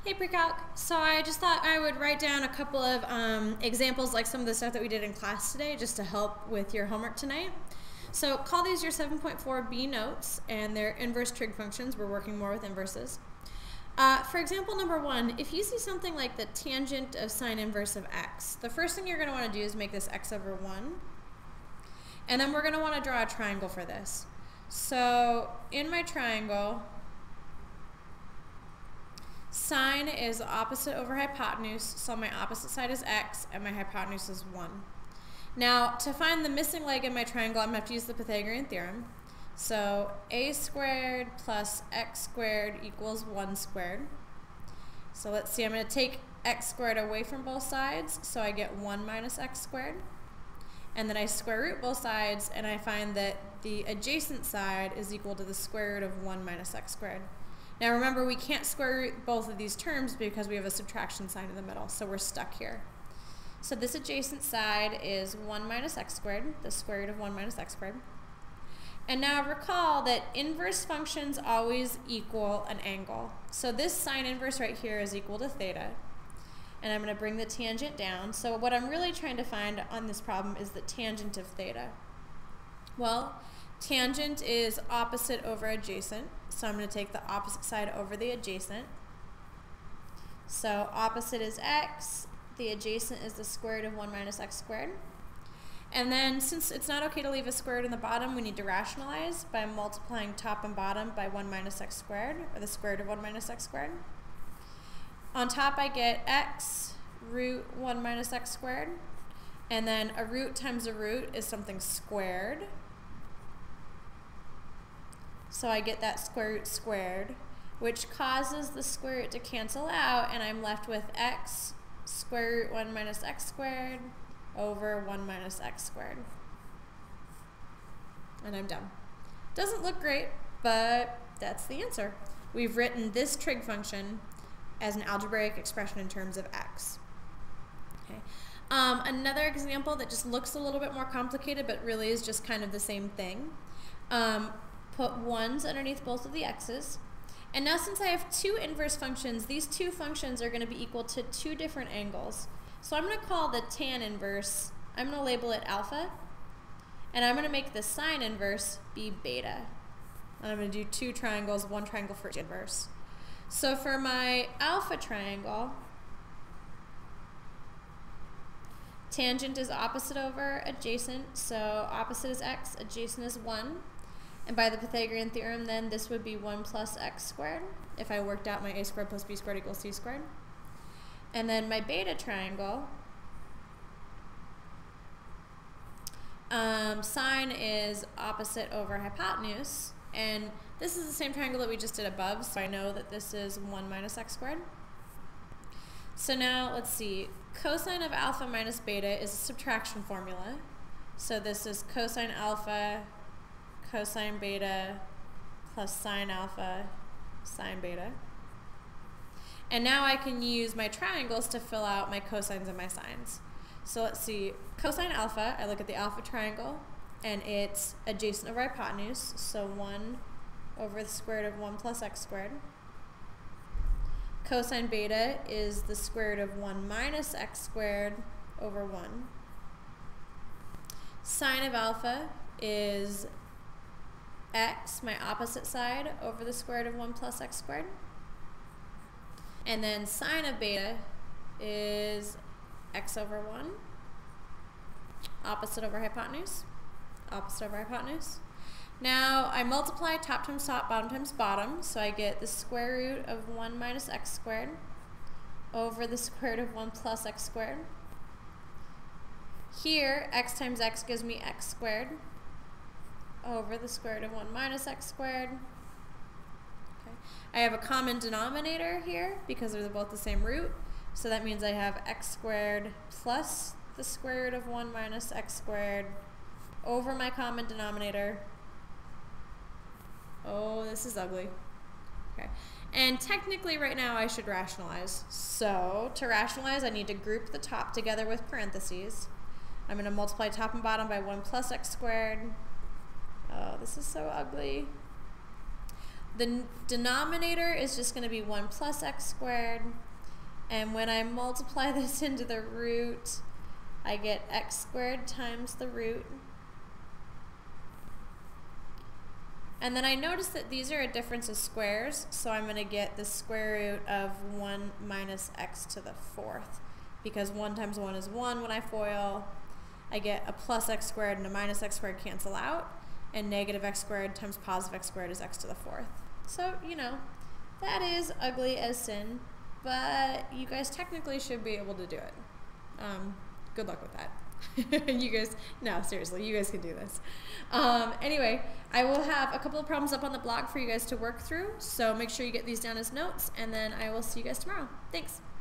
Hey Precalc, so I just thought I would write down a couple of examples like some of the stuff that we did in class today just to help with your homework tonight. So call these your 7.4b notes, and they're inverse trig functions. We're working more with inverses. For example number 1, if you see something like the tangent of sine inverse of x, the first thing you're going to want to do is make this x over 1. And then we're going to want to draw a triangle for this. So in my triangle, sine is opposite over hypotenuse, so my opposite side is x, and my hypotenuse is 1. Now, to find the missing leg in my triangle, I'm going to have to use the Pythagorean theorem. So a squared plus x squared equals 1 squared. So let's see, I'm going to take x squared away from both sides, so I get 1 minus x squared. And then I square root both sides, and I find that the adjacent side is equal to the square root of 1 minus x squared. Now remember, we can't square root both of these terms because we have a subtraction sign in the middle, so we're stuck here. So this adjacent side is 1 minus x squared, the square root of 1 minus x squared. And now recall that inverse functions always equal an angle. So this sine inverse right here is equal to theta. And I'm going to bring the tangent down. So what I'm really trying to find on this problem is the tangent of theta. Well, tangent is opposite over adjacent, so I'm going to take the opposite side over the adjacent. So opposite is x, the adjacent is the square root of 1 minus x squared. And then since it's not okay to leave a square root in the bottom, we need to rationalize by multiplying top and bottom by 1 minus x squared, or the square root of 1 minus x squared. On top I get x root 1 minus x squared, and then a root times a root is something squared. So I get that square root squared, which causes the square root to cancel out, and I'm left with x square root 1 minus x squared over 1 minus x squared. And I'm done. Doesn't look great, but that's the answer. We've written this trig function as an algebraic expression in terms of x. Okay. Another example that just looks a little bit more complicated but really is just kind of the same thing. Put 1s underneath both of the x's. And now since I have two inverse functions, these two functions are going to be equal to two different angles. So I'm going to call the tan inverse, I'm going to label it alpha, and I'm going to make the sine inverse be beta. And I'm going to do two triangles, one triangle for each inverse. So for my alpha triangle, tangent is opposite over adjacent, so opposite is x, adjacent is 1. And by the Pythagorean theorem, then this would be 1 plus x squared, if I worked out my a squared plus b squared equals c squared. And then my beta triangle, sine is opposite over hypotenuse, and this is the same triangle that we just did above, so I know that this is 1 minus x squared. So now, let's see, cosine of alpha minus beta is a subtraction formula. So this is cosine alpha, cosine beta, plus sine alpha, sine beta. And now I can use my triangles to fill out my cosines and my sines. So let's see, cosine alpha, I look at the alpha triangle, and it's adjacent over hypotenuse, so 1 over the square root of 1 plus x squared. Cosine beta is the square root of 1 minus x squared over 1. Sine of alpha is x, my opposite side, over the square root of 1 plus x squared. And then sine of beta is x over 1, opposite over hypotenuse, opposite over hypotenuse. Now I multiply top times top, bottom times bottom, so I get the square root of 1 minus x squared over the square root of 1 plus x squared. Here, x times x gives me x squared over the square root of 1 minus x squared. Okay. I have a common denominator here because they're both the same root, so that means I have x squared plus the square root of 1 minus x squared over my common denominator. Oh, this is ugly. Okay. And technically right now I should rationalize. So to rationalize, I need to group the top together with parentheses. I'm going to multiply top and bottom by 1 plus x squared. Oh, this is so ugly. The denominator is just going to be 1 plus x squared. And when I multiply this into the root, I get x squared times the root. And then I notice that these are a difference of squares, so I'm going to get the square root of 1 minus x to the 4th. Because 1 times 1 is 1 when I FOIL. I get a plus x squared and a minus x squared cancel out. And negative x squared times positive x squared is x to the 4th. So, you know, that is ugly as sin, but you guys technically should be able to do it. Good luck with that. You guys, no, seriously, you guys can do this. Anyway, I will have a couple of problems up on the blog for you guys to work through, so make sure you get these down as notes, and then I will see you guys tomorrow. Thanks.